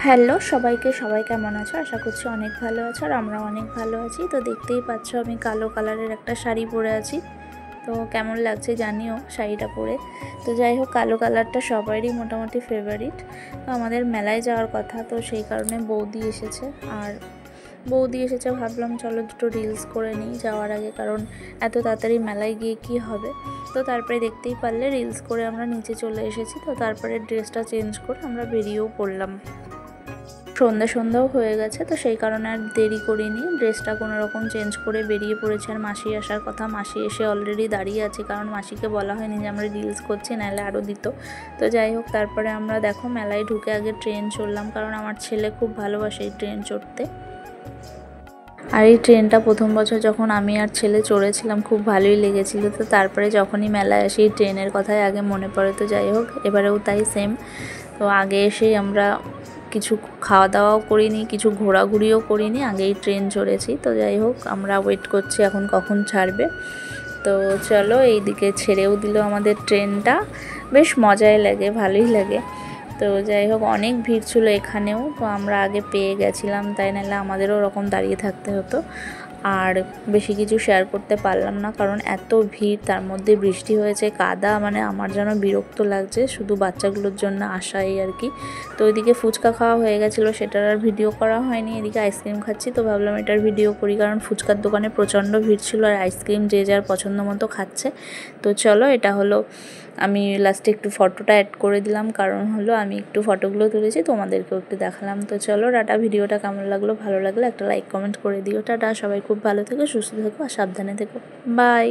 Hello সবাইকে, সবাই কেমন আছো? আশা করছি অনেক ভালো আছো আর আমরাও অনেক ভালো আছি। তো দেখতেই পাচ্ছ আমি কালো কালারের একটা শাড়ি পরে আছি। তো কেমন লাগছে জানিও শাড়িটা পরে। তো যাই হোক, কালো কালারটা সবারই মোটামুটি ফেভারিট। তো আমাদের মেলায় যাওয়ার কথা, তো সেই কারণে বৌদি এসেছে ভাবলাম চলো দুটো রিলস করে নিই যাওয়ার আগে, কারণ এত তাড়াতাড়ি মেলায় গিয়ে কি হবে। তো তারপরে দেখতেই পারলে রিলস করে আমরা নিচে চলে এসেছি। তো তারপরে ড্রেসটা চেঞ্জ করে আমরা বেরিয়েও পড়লাম। সন্ধ্যাও হয়ে গেছে, তো সেই কারণে আর দেরি করিনি, ড্রেসটা কোনো রকম চেঞ্জ করে বেরিয়ে পড়েছে। আর মাসি আসার কথা, মাসি এসে অলরেডি দাঁড়িয়ে আছে, কারণ মাসিকে বলা হয়নি যে আমরা রিলস করছি, নাহলে আরও দিত। তো যাই হোক, তারপরে আমরা দেখো মেলায় ঢুকে আগে ট্রেন চড়লাম, কারণ আমার ছেলে খুব ভালোবাসে এই ট্রেন চড়তে। আর এই ট্রেনটা প্রথম বছর যখন আমি আর ছেলে চড়েছিলাম খুব ভালোই লেগেছিল। তো তারপরে যখনই মেলায় আসি ট্রেনের কথাই আগে মনে পড়ে। তো যাই হোক, এবারেও তাই সেম। তো আগে এসেই আমরা কিছু খাওয়া দাওয়াও করিনি, কিছু ঘোরাঘুরিও করিনি, আগেই ট্রেন চড়েছি। তো যাই হোক, আমরা ওয়েট করছি এখন কখন ছাড়বে। তো চলো, এইদিকে ছেড়েও দিল আমাদের ট্রেনটা। বেশ মজাই লাগে, ভালোই লাগে। তো যাই হোক, অনেক ভিড় ছিল এখানেও। তো আমরা আগে পেয়ে গেছিলাম, তাই নাহলে আমাদেরও ওরকম দাঁড়িয়ে থাকতে হতো। আর বেশি কিছু শেয়ার করতে পারলাম না, কারণ এত ভিড়, তার মধ্যে বৃষ্টি হয়েছে, কাদা, মানে আমার যেন বিরক্ত লাগছে, শুধু বাচ্চাগুলোর জন্য আসাই আর কি। তো ওইদিকে ফুচকা খাওয়া হয়ে গেছিলো, সেটার আর ভিডিও করা হয়নি। এদিকে আইসক্রিম খাচ্ছি, তো ভাবলাম এটার ভিডিও করি, কারণ ফুচকার দোকানে প্রচণ্ড ভিড় ছিল আর আইসক্রিম যে যার পছন্দ মতো খাচ্ছে। তো চলো, এটা হলো, আমি লাস্টে একটু ফটোটা অ্যাড করে দিলাম, কারণ হলো আমি একটু ফটোগুলো তুলেছি, তোমাদেরকেও একটু দেখালাম। তো চলো টাটা, ভিডিওটা কেমন লাগলো, ভালো লাগলে একটা লাইক কমেন্ট করে দিও। টাটা, সবাই খুব ভালো থেকো, সুস্থ থেকো আর সাবধানে থেকো। বাই।